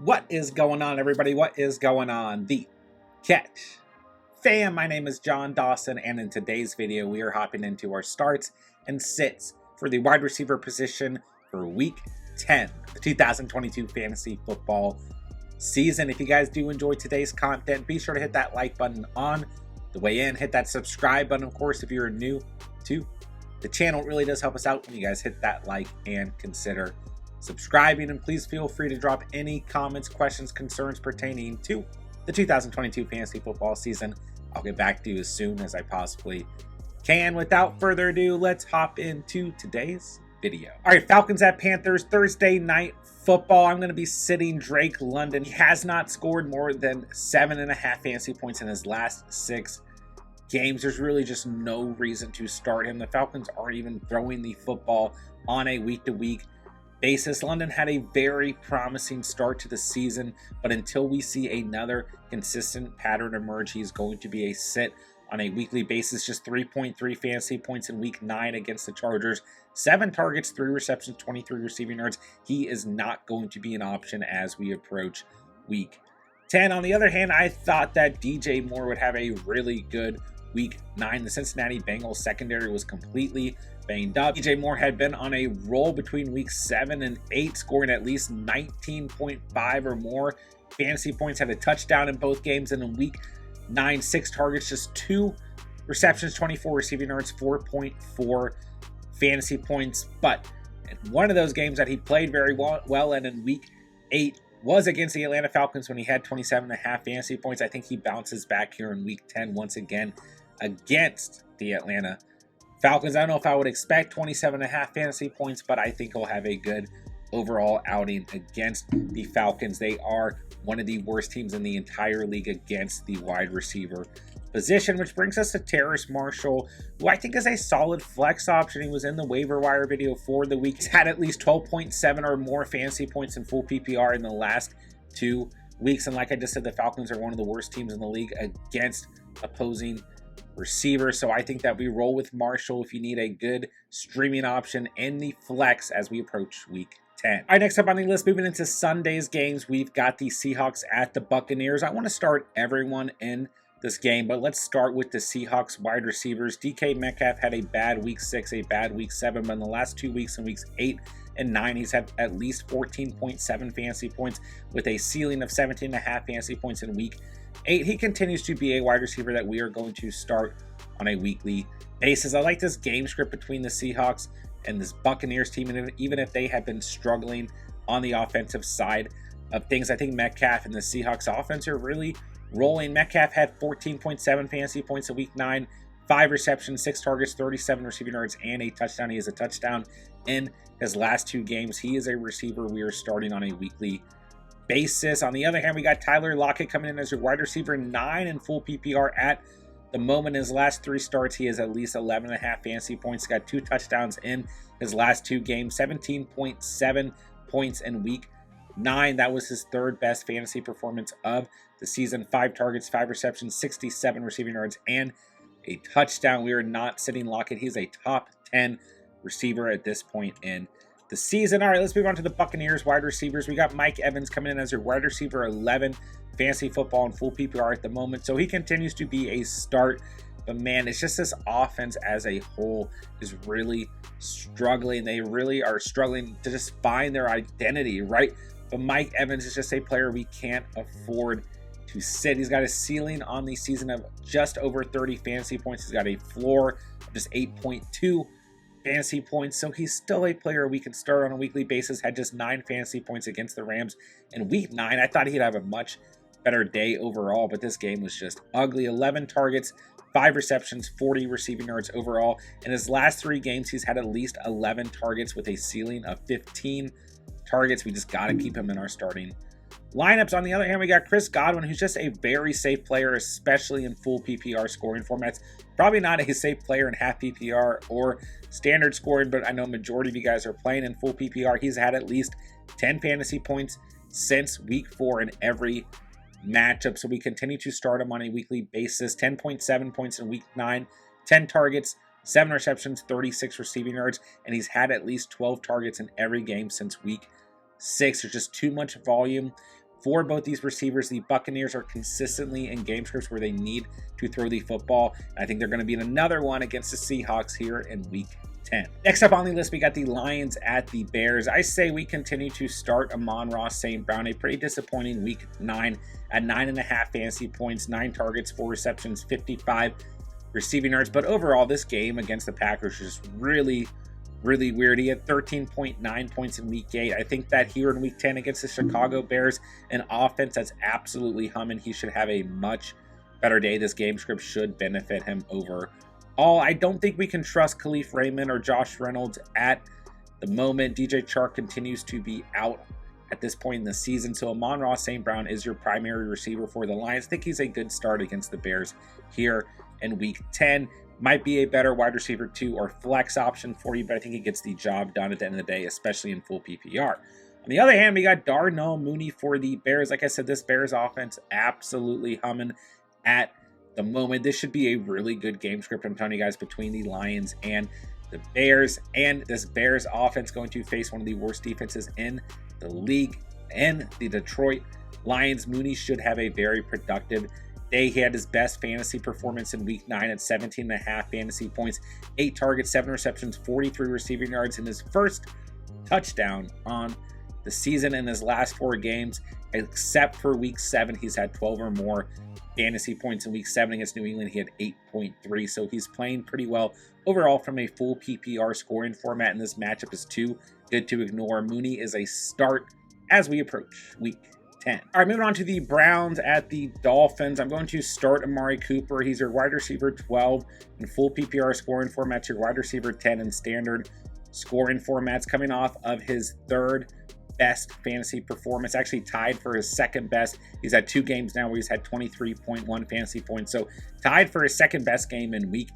What is going on, everybody? What is going on? The Catch fam, my name is John Dawson, and in today's video, we are hopping into our starts and sits for the wide receiver position for Week 10, the 2022 fantasy football season. If you guys do enjoy today's content, be sure to hit that like button on the way in. Hit that subscribe button, of course, if you're new to the channel. It really does help us out when you guys hit that like and consider subscribing, and please feel free to drop any comments, questions, concerns pertaining to the 2022 fantasy football season. I'll get back to you as soon as I possibly can. Without further ado, let's hop into today's video. All right, Falcons at Panthers, Thursday night football. I'm going to be sitting Drake London. He has not scored more than 7.5 fantasy points in his last 6 games. There's really just no reason to start him. The Falcons aren't even throwing the football on a week-to-week basis. London had a very promising start to the season, but until we see another consistent pattern emerge, he's going to be a sit on a weekly basis. Just 3.3 fantasy points in Week 9 against the Chargers. 7 targets, 3 receptions, 23 receiving yards. He is not going to be an option as we approach Week 10. On the other hand, I thought that DJ Moore would have a really good Week 9. The Cincinnati Bengals secondary was completely banged up. DJ Moore had been on a roll between Week 7 and 8, scoring at least 19.5 or more fantasy points. Had a touchdown in both games, and in Week 9, 6 targets, just 2 receptions, 24 receiving yards, 4.4 fantasy points. But in one of those games that he played very well in Week 8 was against the Atlanta Falcons, when he had 27.5 fantasy points. I think he bounces back here in Week 10 once again against the Atlanta Falcons. I don't know if I would expect 27.5 fantasy points, but I think he'll have a good overall outing against the Falcons. They are one of the worst teams in the entire league against the wide receiver position, which brings us to Terrace Marshall, who I think is a solid flex option. He was in the waiver wire video for the week. He's had at least 12.7 or more fantasy points in full PPR in the last 2 weeks. And like I just said, the Falcons are one of the worst teams in the league against opposing receivers. So I think that we roll with Marshall if you need a good streaming option in the flex as we approach Week 10. All right, next up on the list, moving into Sunday's games, we've got the Seahawks at the Buccaneers. I want to start everyone in this game, but let's start with the Seahawks wide receivers. DK Metcalf had a bad Week 6, a bad Week 7, but in the last 2 weeks, in Weeks 8 and 9, he's had at least 14.7 fantasy points with a ceiling of 17.5 fantasy points in Week 8. He continues to be a wide receiver that we are going to start on a weekly basis. I like this game script between the Seahawks and this Buccaneers team, and even if they have been struggling on the offensive side of things, I think Metcalf and the Seahawks offense are really rolling. Metcalf had 14.7 fantasy points in Week 9, 5 receptions, 6 targets, 37 receiving yards, and a touchdown. He has a touchdown in his last 2 games. He is a receiver we are starting on a weekly basis. On the other hand, we got Tyler Lockett coming in as your wide receiver 9 in full PPR at the moment. In his last 3 starts, he has at least 11.5 fantasy points. Got 2 touchdowns in his last 2 games, 17.7 points in Week 9. That was his 3rd best fantasy performance of the season. 5 targets, 5 receptions, 67 receiving yards, and a touchdown. We are not sitting Lockett. He's a top 10 receiver at this point in the season. All right, let's move on to the Buccaneers wide receivers. We got Mike Evans coming in as your wide receiver 11 fantasy football and full PPR at the moment, so he continues to be a start. But man, it's just this offense as a whole is really struggling. They really are struggling to just find their identity, right? But Mike Evans is just a player we can't afford to sit. He's got a ceiling on the season of just over 30 fantasy points. He's got a floor of just 8.2 fantasy points, so he's still a player we can start on a weekly basis. Had just 9 fantasy points against the Rams in Week 9. I thought he'd have a much better day overall, but this game was just ugly. 11 targets, 5 receptions, 40 receiving yards overall. In his last 3 games, he's had at least 11 targets with a ceiling of 15 targets. We just got to keep him in our starting lineups. On the other hand, we got Chris Godwin, who's just a very safe player, especially in full PPR scoring formats. Probably not a safe player in half PPR or standard scoring, but I know majority of you guys are playing in full PPR. He's had at least 10 fantasy points since Week 4 in every matchup, so we continue to start him on a weekly basis. 10.7 points in Week 9, 10 targets, 7 receptions, 36 receiving yards, and he's had at least 12 targets in every game since Week 6. There's just too much volume for both these receivers. The Buccaneers are consistently in game scripts where they need to throw the football. I think they're going to be in another one against the Seahawks here in week 10. Next up on the list, we got the Lions at the Bears. I say we continue to start Amon-Ra St. Brown. A pretty disappointing week 9 at 9.5 fantasy points, 9 targets, 4 receptions, 55 receiving yards. But overall, this game against the Packers is just really weird. He had 13.9 points in week 8. I think that here in week 10 against the Chicago Bears, an offense that's absolutely humming, he should have a much better day. This game script should benefit him overall. I don't think we can trust Khalif Raymond or Josh Reynolds at the moment. DJ Chark continues to be out at this point in the season, so Amon-Ra St. Brown is your primary receiver for the Lions. I think he's a good start against the Bears here in week 10. Might be a better wide receiver 2 or flex option for you, but I think he gets the job done at the end of the day, especially in full PPR. On the other hand, we got Darnell Mooney for the Bears. Like I said, this Bears offense absolutely humming at the moment. This should be a really good game script, I'm telling you guys, between the Lions and the Bears. And this Bears offense going to face one of the worst defenses in the league, and the Detroit Lions. Mooney should have a very productive day. He had his best fantasy performance in week 9 at 17.5 fantasy points, 8 targets, 7 receptions, 43 receiving yards, in his first touchdown on the season in his last 4 games. Except for week 7, he's had 12 or more fantasy points. In week 7 against New England, he had 8.3. So he's playing pretty well overall from a full PPR scoring format, and this matchup is too good to ignore. Mooney is a start as we approach week 10. All right, moving on to the Browns at the Dolphins. I'm going to start Amari Cooper. He's your wide receiver 12 in full PPR scoring formats, your wide receiver 10 in standard scoring formats, coming off of his 3rd best fantasy performance, actually tied for his 2nd best. He's had 2 games now where he's had 23.1 fantasy points. So tied for his 2nd best game in week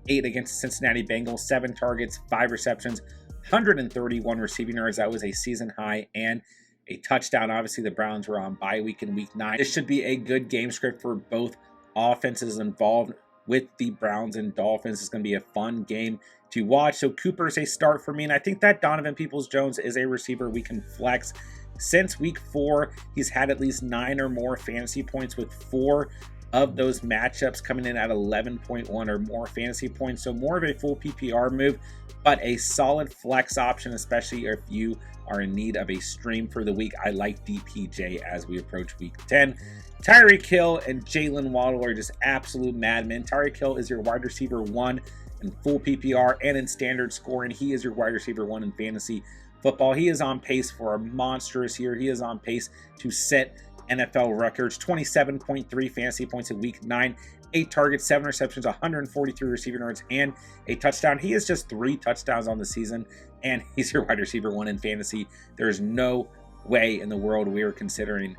8 against the Cincinnati Bengals, 7 targets, 5 receptions, 131 receiving yards. That was a season high, and a touchdown. Obviously, the Browns were on bye week in week 9. This should be a good game script for both offenses involved with the Browns and Dolphins. It's going to be a fun game to watch. So Cooper is a start for me, and I think that Donovan Peoples-Jones is a receiver we can flex. Since week 4, he's had at least 9 or more fantasy points, with 4 of those matchups coming in at 11.1 or more fantasy points. So more of a full PPR move, but a solid flex option, especially if you are in need of a stream for the week. I like DPJ as we approach week 10. Tyreek Hill and Jalen Waddle are just absolute madmen. Tyreek Hill is your wide receiver 1 in full PPR and in standard scoring. He is your wide receiver 1 in fantasy football. He is on pace for a monstrous year. He is on pace to set NFL records. 27.3 fantasy points in week 9, 8 targets, 7 receptions, 143 receiving yards, and a touchdown. He has just 3 touchdowns on the season, and he's your wide receiver 1 in fantasy. There's no way in the world we are considering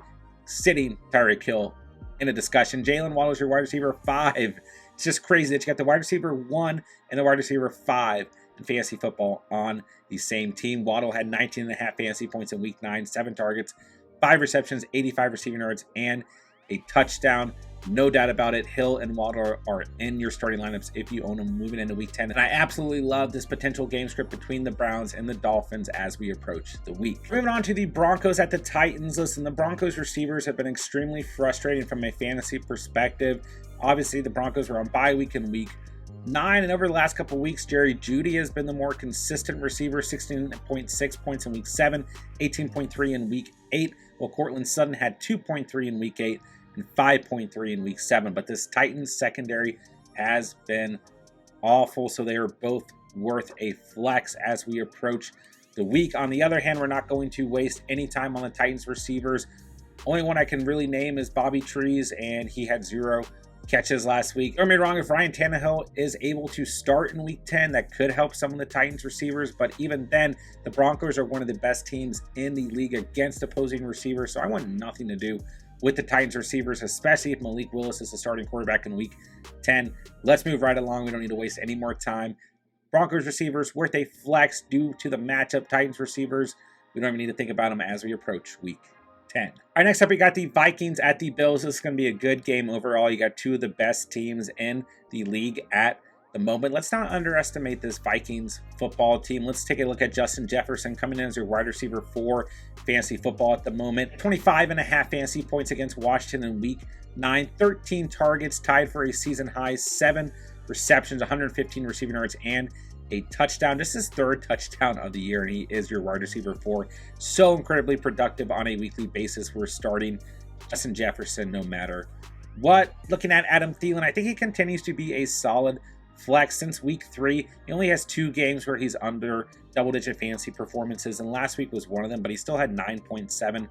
sitting Tyreek Hill in a discussion. Jalen Waddle is your wide receiver 5. It's just crazy that you got the wide receiver 1 and the wide receiver 5 in fantasy football on the same team. Waddle had 19.5 fantasy points in week 9, 7 targets, 5 receptions, 85 receiving yards, and a touchdown. No doubt about it, Hill and Waddle are in your starting lineups if you own them moving into week 10. And I absolutely love this potential game script between the Browns and the Dolphins as we approach the week. Moving on to the Broncos at the Titans. Listen, the Broncos receivers have been extremely frustrating from a fantasy perspective. Obviously, the Broncos were on bye week in week 9, and over the last couple weeks, Jerry Jeudy has been the more consistent receiver, 16.6 points in week 7, 18.3 in week 8, while Cortland Sutton had 2.3 in week 8 and 5.3 in week 7. But this Titans secondary has been awful, so they are both worth a flex as we approach the week. On the other hand, we're not going to waste any time on the Titans receivers. Only one I can really name is Bobby Trees, and he had 0 catches last week. Don't get me wrong, if Ryan Tannehill is able to start in week 10, that could help some of the Titans receivers, but even then, the Broncos are one of the best teams in the league against opposing receivers, so I want nothing to do with the Titans receivers, especially if Malik Willis is the starting quarterback in week 10. Let's move right along. We don't need to waste any more time. Broncos receivers worth a flex due to the matchup. Titans receivers, we don't even need to think about them as we approach week 10. All right, next up, we got the Vikings at the Bills. This is going to be a good game overall. You got 2 of the best teams in the league at the moment. Let's not underestimate this Vikings football team. Let's take a look at Justin Jefferson coming in as your wide receiver for fantasy football at the moment. 25.5 fantasy points against Washington in week 9, 13 targets, tied for a season high, 7 receptions, 115 receiving yards, and a touchdown. This is his 3rd touchdown of the year, and he is your wide receiver 4. So incredibly productive on a weekly basis. We're starting Justin Jefferson no matter what. Looking at Adam Thielen, I think he continues to be a solid flex since week 3. He only has 2 games where he's under double-digit fantasy performances, and last week was one of them, but he still had 9.7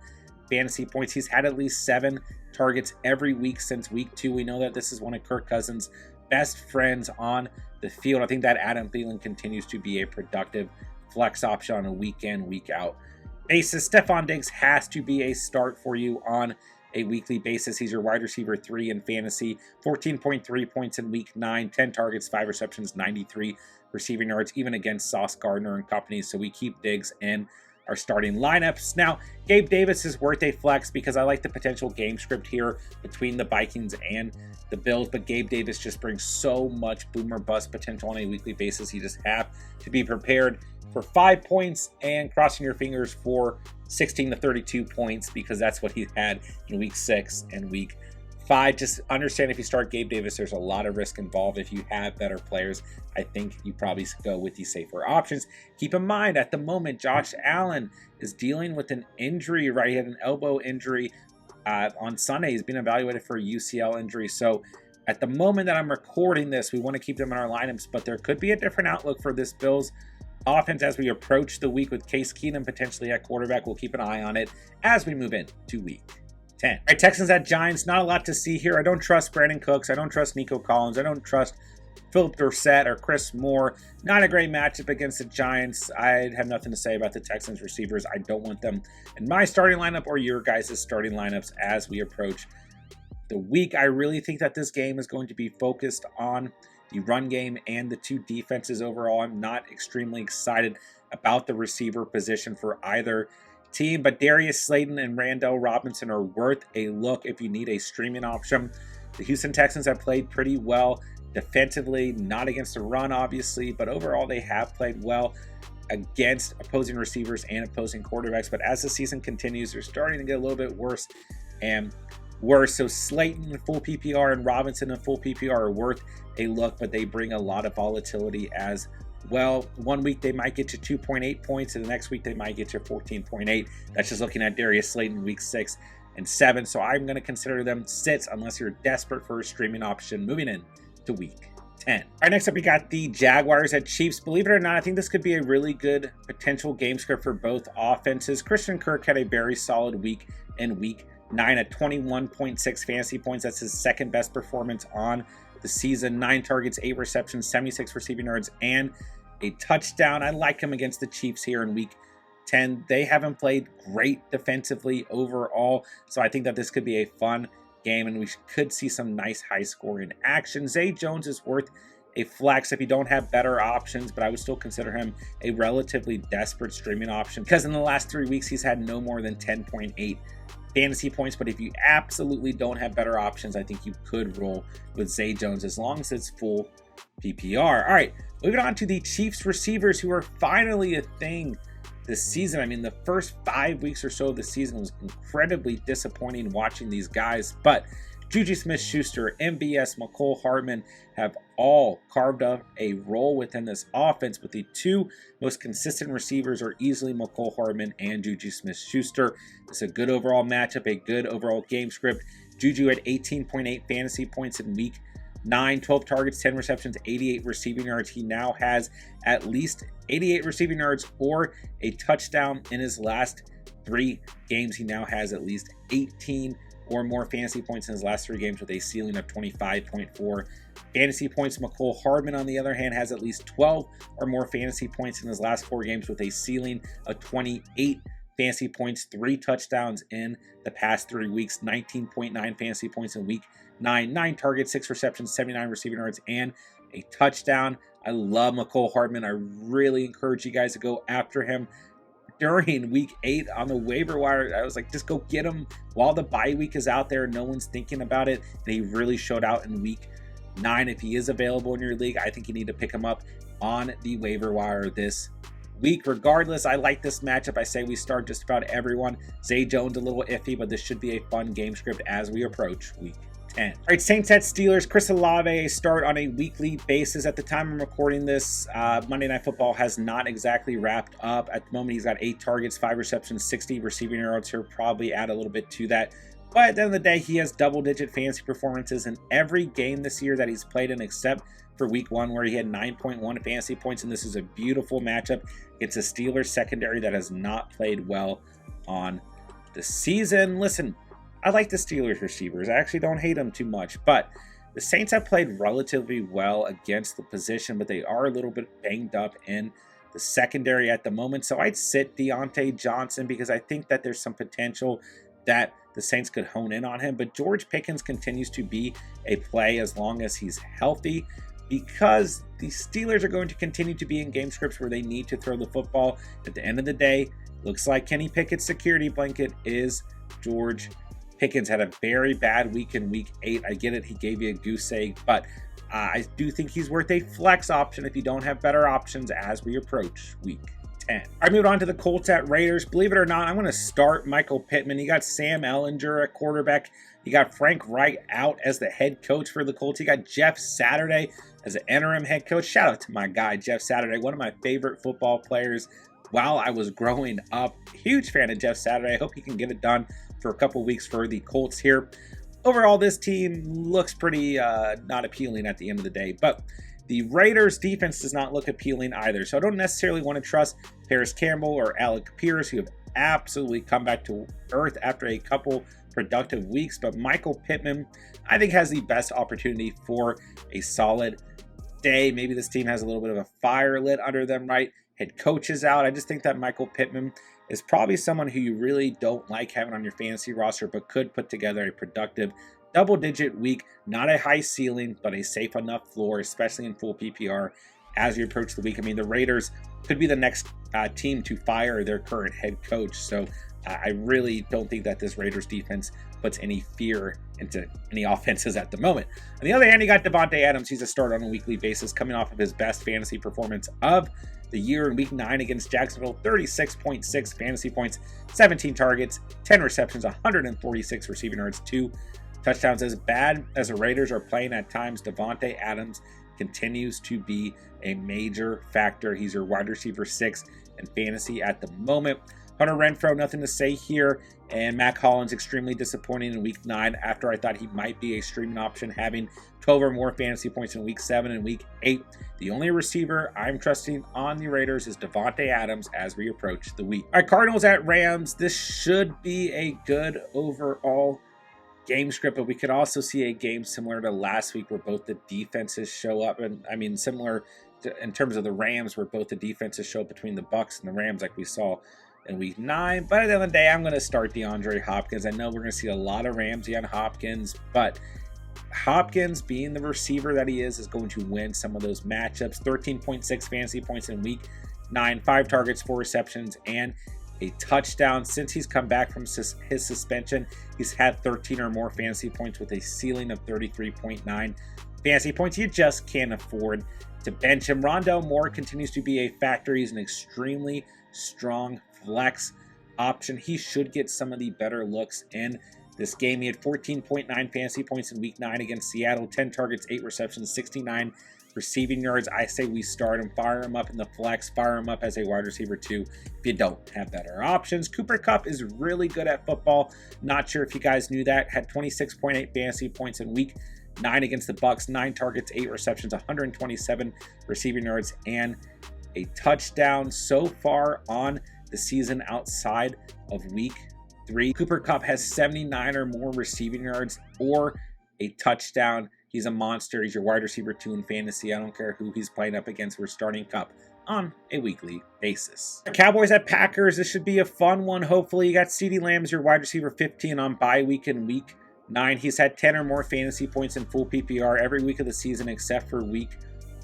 fantasy points. He's had at least 7 targets every week since week 2. We know that this is one of Kirk Cousins' best friends on the field. I think that Adam Thielen continues to be a productive flex option on a week-in, week-out basis. Stephon Diggs has to be a start for you on a weekly basis. He's your wide receiver 3 in fantasy, 14.3 points in week 9, 10 targets, 5 receptions, 93 receiving yards, even against Sauce Gardner and company. So we keep Diggs in our starting lineups. Now, Gabe Davis is worth a flex because I like the potential game script here between the Vikings and the Bills, but Gabe Davis just brings so much boomer bust potential on a weekly basis. You just have to be prepared for 5 points and crossing your fingers for 16 to 32 points, because that's what he had in week 6 and week 5. Just understand, if you start Gabe Davis, there's a lot of risk involved. If you have better players, I think you probably go with the safer options. Keep in mind, at the moment, Josh Allen is dealing with an injury, right? He had an elbow injury on Sunday. He's been evaluated for a UCL injury. So at the moment that I'm recording this, we want to keep them in our lineups, but there could be a different outlook for this Bills offense as we approach the week with Case Keenum potentially at quarterback. We'll keep an eye on it as we move into week 10. All right, Texans at Giants. Not a lot to see here. I don't trust Brandon Cooks. I don't trust Nico Collins. I don't trust Philip Dorsett or Chris Moore. Not a great matchup against the Giants. I have nothing to say about the Texans receivers. I don't want them in my starting lineup or your guys' starting lineups as we approach the week. I really think that this game is going to be focused on the run game and the 2 defenses overall. I'm not extremely excited about the receiver position for either team, but Darius Slayton and Randall Robinson are worth a look if you need a streaming option. The Houston Texans have played pretty well defensively, not against the run obviously, but overall they have played well against opposing receivers and opposing quarterbacks. But as the season continues, they're starting to get a little bit worse and worse. So Slayton in full PPR and Robinson in full PPR are worth a look, but they bring a lot of volatility as well. One week they might get you 2.8 points, and the next week they might get you 14.8. That's just looking at Darius Slayton week 6 and 7. So I'm going to consider them sits unless you're desperate for a streaming option moving in to week 10. All right, next up we got the Jaguars at Chiefs. Believe it or not, I think this could be a really good potential game script for both offenses. Christian Kirk had a very solid week in week 9 at 21.6 fantasy points. That's his 2nd best performance on the season. 9 targets, 8 receptions, 76 receiving yards, and a touchdown. I like him against the Chiefs here in week 10. They haven't played great defensively overall, so I think that this could be a fun game, and we could see some nice high-scoring action. Zay Jones is worth a flex if you don't have better options, but I would still consider him a relatively desperate streaming option because in the last 3 weeks he's had no more than 10.8 fantasy points. But if you absolutely don't have better options, I think you could roll with Zay Jones as long as it's full PPR. All right, moving on to the Chiefs receivers, who are finally a thing this season. I mean, the first 5 weeks or so of the season was incredibly disappointing watching these guys, but Juju Smith-Schuster, MBS, McCole Hardman have all carved up a role within this offense, but the 2 most consistent receivers are easily McCole Hardman and Juju Smith-Schuster. It's a good overall matchup, a good overall game script. Juju had 18.8 fantasy points in week 9, 12 targets, 10 receptions, 88 receiving yards. He now has at least 88 receiving yards or a touchdown in his last 3 games. He now has at least 18 or more fantasy points in his last 3 games with a ceiling of 25.4 fantasy points. McCole Hardman, on the other hand, has at least 12 or more fantasy points in his last 4 games with a ceiling of 28 fantasy points, 3 touchdowns in the past 3 weeks, 19.9 fantasy points in week 9, 9 targets, 6 receptions, 79 receiving yards, and a touchdown. I love McCole Hardman. I really encourage you guys to go after him during week 8 on the waiver wire. I was like, just go get him while the bye week is out there. No one's thinking about it. And he really showed out in week 9 if he is available in your league. I think you need to pick him up on the waiver wire this week. Regardless, I like this matchup. I say we start just about everyone. Zay Jones a little iffy, but this should be a fun game script as we approach week 10. All right, Saints at Steelers. Chris Olave, a start on a weekly basis. At the time I'm recording this, Monday Night Football has not exactly wrapped up. At the moment, he's got 8 targets, 5 receptions, 60 receiving yards. He'll probably add a little bit to that. But at the end of the day, he has double-digit fantasy performances in every game this year that he's played in, except for week 1, where he had 9.1 fantasy points. And this is a beautiful matchup. It's a Steelers secondary that has not played well on the season. Listen, I like the Steelers receivers. I actually don't hate them too much. But the Saints have played relatively well against the position, but they are a little bit banged up in the secondary at the moment. So I'd sit Deontay Johnson because I think that there's some potential that the Saints could hone in on him. But George Pickens continues to be a play as long as he's healthy, because the Steelers are going to continue to be in game scripts where they need to throw the football. At the end of the day, looks like Kenny Pickett's security blanket is George Pickens. Had a very bad week in week 8. I get it, he gave you a goose egg, but I do think he's worth a flex option if you don't have better options as we approach week 10. I moved on to the Colts at Raiders. Believe it or not, I'm going to start Michael Pittman. You got Sam Ehlinger at quarterback. You got Frank Wright out as the head coach for the Colts. You got Jeff Saturday as an interim head coach. Shout out to my guy, Jeff Saturday, one of my favorite football players while I was growing up. Huge fan of Jeff Saturday. I hope he can get it done for a couple weeks for the Colts here. Overall, this team looks pretty not appealing at the end of the day, but the Raiders defense does not look appealing either. So I don't necessarily want to trust Paris Campbell or Alec Pierce, who have absolutely come back to earth after a couple productive weeks. But Michael Pittman, I think, has the best opportunity for a solid day. Maybe this team has a little bit of a fire lit under them, right? Head coach is out. I just think that Michael Pittman is probably someone who you really don't like having on your fantasy roster, but could put together a productive double-digit week. Not a high ceiling, but a safe enough floor, especially in full PPR as you approach the week. I mean, the Raiders could be the next team to fire their current head coach. So I really don't think that this Raiders defense puts any fear into any offenses at the moment. On the other hand, you got Devontae Adams. He's a starter on a weekly basis, coming off of his best fantasy performance of the year in week 9 against Jacksonville. 36.6 fantasy points, 17 targets, 10 receptions, 146 receiving yards, 2 touchdowns. As bad as the Raiders are playing at times, Devontae Adams continues to be a major factor. He's your wide receiver 6 in fantasy at the moment. Hunter Renfrow, nothing to say here. And Mac Hollins, extremely disappointing in week 9 after I thought he might be a streaming option, having 12 or more fantasy points in week 7 and week 8. The only receiver I'm trusting on the Raiders is Devontae Adams as we approach the week. All right, Cardinals at Rams. This should be a good overall game script, but we could also see a game similar to last week where both the defenses show up. And I mean, similar to, in terms of the Rams, where both the defenses show up between the Bucs and the Rams, like we saw in week 9. But at the end of the day, I'm going to start DeAndre Hopkins. I know we're going to see a lot of Ramsey on Hopkins, but Hopkins, being the receiver that he is going to win some of those matchups. 13.6 fantasy points in week 9, 5 targets, 4 receptions, and a touchdown. Since he's come back from his suspension, he's had 13 or more fantasy points with a ceiling of 33.9 fantasy points. You just can't afford to bench him. Rondale Moore continues to be a factor. He's an extremely strong flex option. He should get some of the better looks in this game. He had 14.9 fantasy points in week 9 against Seattle, 10 targets, 8 receptions, 69 receiving yards. I say we start him, fire him up in the flex, fire him up as a wide receiver 2 if you don't have better options. Cooper Kupp is really good at football. Not sure if you guys knew that. Had 26.8 fantasy points in week 9 against the Bucs, 9 targets, 8 receptions, 127 receiving yards, and a touchdown so far on the season outside of week 3. Cooper Kupp has 79 or more receiving yards or a touchdown. He's a monster. He's your wide receiver 2 in fantasy. I don't care who he's playing up against. We're starting Kupp on a weekly basis. Cowboys at Packers. This should be a fun one. Hopefully, you got CeeDee Lamb as your wide receiver 15 on bye week in week 9. He's had 10 or more fantasy points in full PPR every week of the season except for week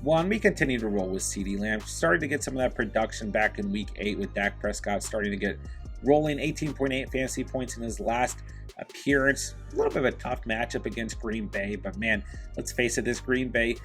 1. We continue to roll with CeeDee Lamb. Started to get some of that production back in week 8 with Dak Prescott starting to get rolling 18.8 fantasy points in his last appearance. A little bit of a tough matchup against Green Bay, but man, let's face it, this Green Bay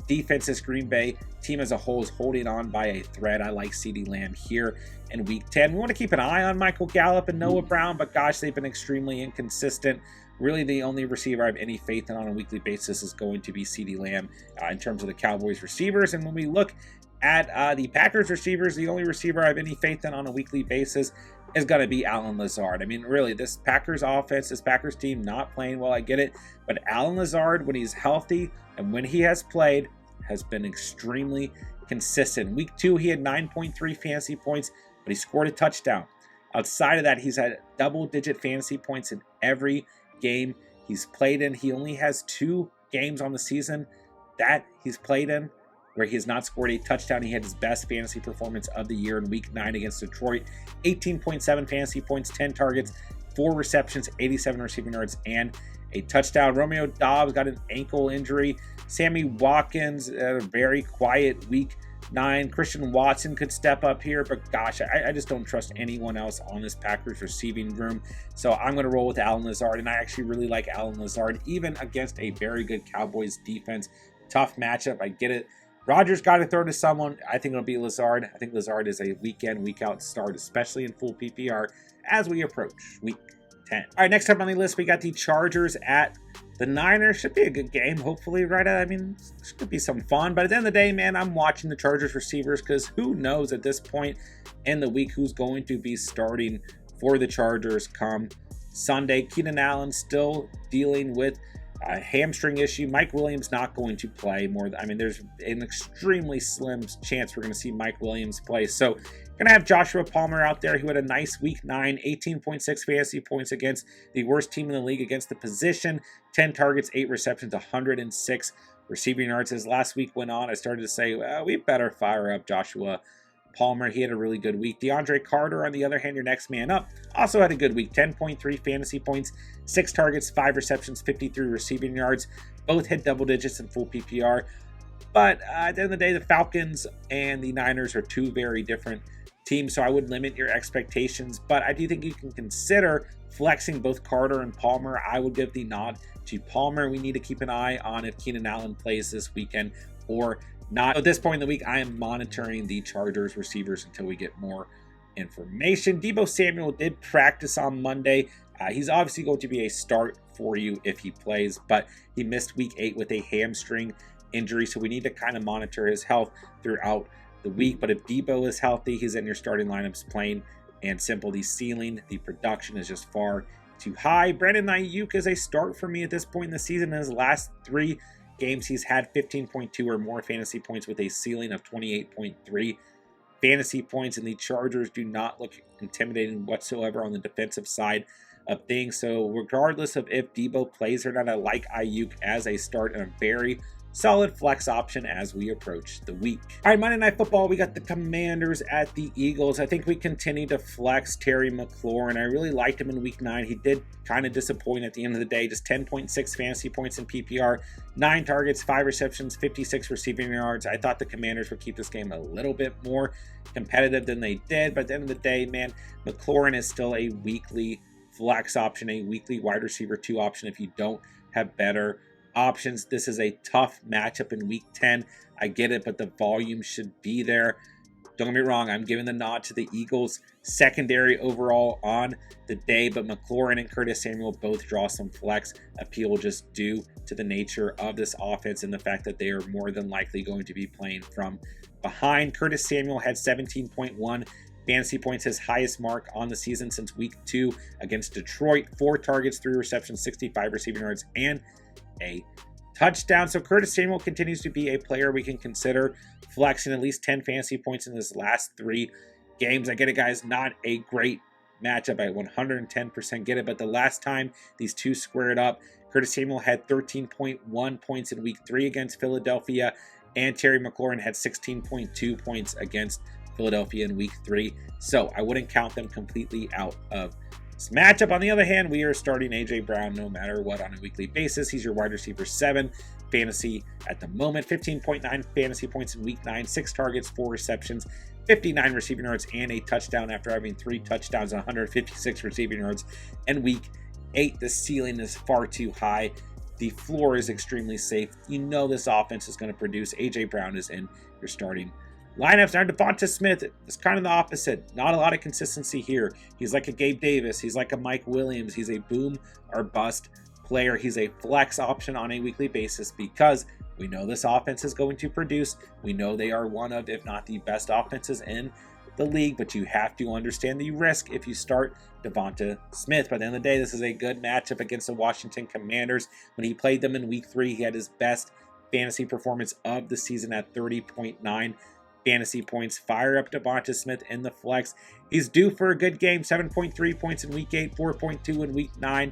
defense, this Green Bay team as a whole is holding on by a thread. I like CeeDee Lamb here in week 10. We want to keep an eye on Michael Gallup and Noah Brown, but gosh, they've been extremely inconsistent. Really, the only receiver I have any faith in on a weekly basis is going to be CeeDee Lamb in terms of the Cowboys receivers. And when we look at the Packers receivers, the only receiver I have any faith in on a weekly basis is going to be Allen Lazard. I mean, really, this Packers offense, this Packers team not playing well, I get it. But Allen Lazard, when he's healthy and when he has played, has been extremely consistent. Week 2, he had 9.3 fantasy points, but he scored a touchdown. Outside of that, he's had double-digit fantasy points in every game he's played in. He only has 2 games on the season that he's played in where he has not scored a touchdown. He had his best fantasy performance of the year in week 9 against Detroit. 18.7 fantasy points, 10 targets, 4 receptions, 87 receiving yards, and a touchdown. Romeo Doubs got an ankle injury. Sammy Watkins, a very quiet week 9. Christian Watson could step up here, but gosh, I just don't trust anyone else on this Packers receiving room. So I'm going to roll with Allen Lazard, and I actually really like Allen Lazard, even against a very good Cowboys defense. Tough matchup, I get it. Rodgers got to throw to someone. I think it'll be Lazard. I think Lazard is a week in, week out start, especially in full PPR as we approach week 10. All right, next up on the list, we got the Chargers at the Niners. Should be a good game, hopefully, right? I mean, this could be some fun. But at the end of the day, man, I'm watching the Chargers receivers because who knows at this point in the week who's going to be starting for the Chargers come Sunday. Keenan Allen still dealing with a hamstring issue. Mike Williams not going to play more. I mean, there's an extremely slim chance we're going to see Mike Williams play. So going to have Joshua Palmer out there, who had a nice week 9, 18.6 fantasy points against the worst team in the league against the position, 10 targets, 8 receptions, 106 receiving yards. As last week went on, I started to say, well, we better fire up Joshua Palmer. He had a really good week. DeAndre Carter, on the other hand, your next man up, also had a good week. 10.3 fantasy points, 6 targets, 5 receptions, 53 receiving yards. Both hit double digits in full PPR. But at the end of the day, the Falcons and the Niners are 2 very different teams, so I would limit your expectations. But I do think you can consider flexing both Carter and Palmer. I would give the nod to Palmer. We need to keep an eye on if Keenan Allen plays this weekend or not. At this point in the week, I am monitoring the Chargers receivers until we get more information. Deebo Samuel did practice on Monday. He's obviously going to be a start for you if he plays, but he missed week 8 with a hamstring injury, so we need to kind of monitor his health throughout the week. But if Deebo is healthy, he's in your starting lineups, plain and simple. The ceiling, the production is just far too high. Brandon Ayuk is a start for me at this point in the season. In his last 3 games, he's had 15.2 or more fantasy points with a ceiling of 28.3 fantasy points, and the Chargers do not look intimidating whatsoever on the defensive side of things. So regardless of if Deebo plays or not, I like Ayuk as a start and a very solid flex option as we approach the week. All right, Monday Night Football, we got the Commanders at the Eagles. I think we continue to flex Terry McLaurin. I really liked him in week 9. He did kind of disappoint at the end of the day. Just 10.6 fantasy points in PPR, 9 targets, 5 receptions, 56 receiving yards. I thought the Commanders would keep this game a little bit more competitive than they did. But at the end of the day, man, McLaurin is still a weekly flex option, a weekly wide receiver 2 option if you don't have better options. This is a tough matchup in week 10. I get it, but the volume should be there. Don't get me wrong, I'm giving the nod to the Eagles secondary overall on the day, but McLaurin and Curtis Samuel both draw some flex appeal just due to the nature of this offense and the fact that they are more than likely going to be playing from behind. Curtis Samuel had 17.1 fantasy points, his highest mark on the season since week 2 against Detroit. 4 targets, 3 receptions, 65 receiving yards, and a touchdown. So Curtis Samuel continues to be a player we can consider flexing, at least 10 fantasy points in his last 3 games. I get it, guys, not a great matchup. I 110% get it, but the last time these two squared up, Curtis Samuel had 13.1 points in week 3 against Philadelphia, and Terry McLaurin had 16.2 points against Philadelphia in week 3. So I wouldn't count them completely out of This matchup, on the other hand, we are starting A.J. Brown no matter what on a weekly basis. He's your wide receiver 7 fantasy at the moment. 15.9 fantasy points in week 9, 6 targets, 4 receptions, 59 receiving yards, and a touchdown after having 3 touchdowns and 156 receiving yards in week 8. The ceiling is far too high. The floor is extremely safe. You know this offense is going to produce. A.J. Brown is in your starting lineups. Now, Devonta Smith is kind of the opposite. Not a lot of consistency here. He's like a Gabe Davis. He's like a Mike Williams. He's a boom or bust player. He's a flex option on a weekly basis because we know this offense is going to produce. We know they are one of, if not the best offenses in the league, but you have to understand the risk if you start Devonta Smith. By the end of the day, this is a good matchup against the Washington Commanders. When he played them in week 3, he had his best fantasy performance of the season at 30.9 fantasy points. Fire up Devonta Smith in the flex. He's due for a good game. 7.3 points in week 8, 4.2 in week 9.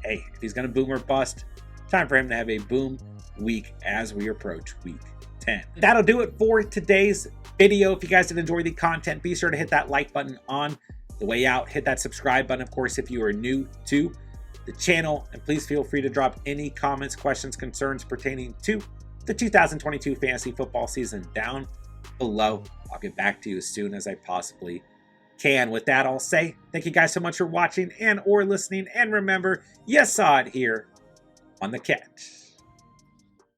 Hey, if he's going to boom or bust, time for him to have a boom week as we approach week 10. That'll do it for today's video. If you guys did enjoy the content, be sure to hit that like button on the way out. Hit that subscribe button, of course, if you are new to the channel. And please feel free to drop any comments, questions, concerns pertaining to the 2022 fantasy football season down below. I'll get back to you as soon as I possibly can. With that, I'll say thank you guys so much for watching and or listening. And remember, you saw it here on The Catch.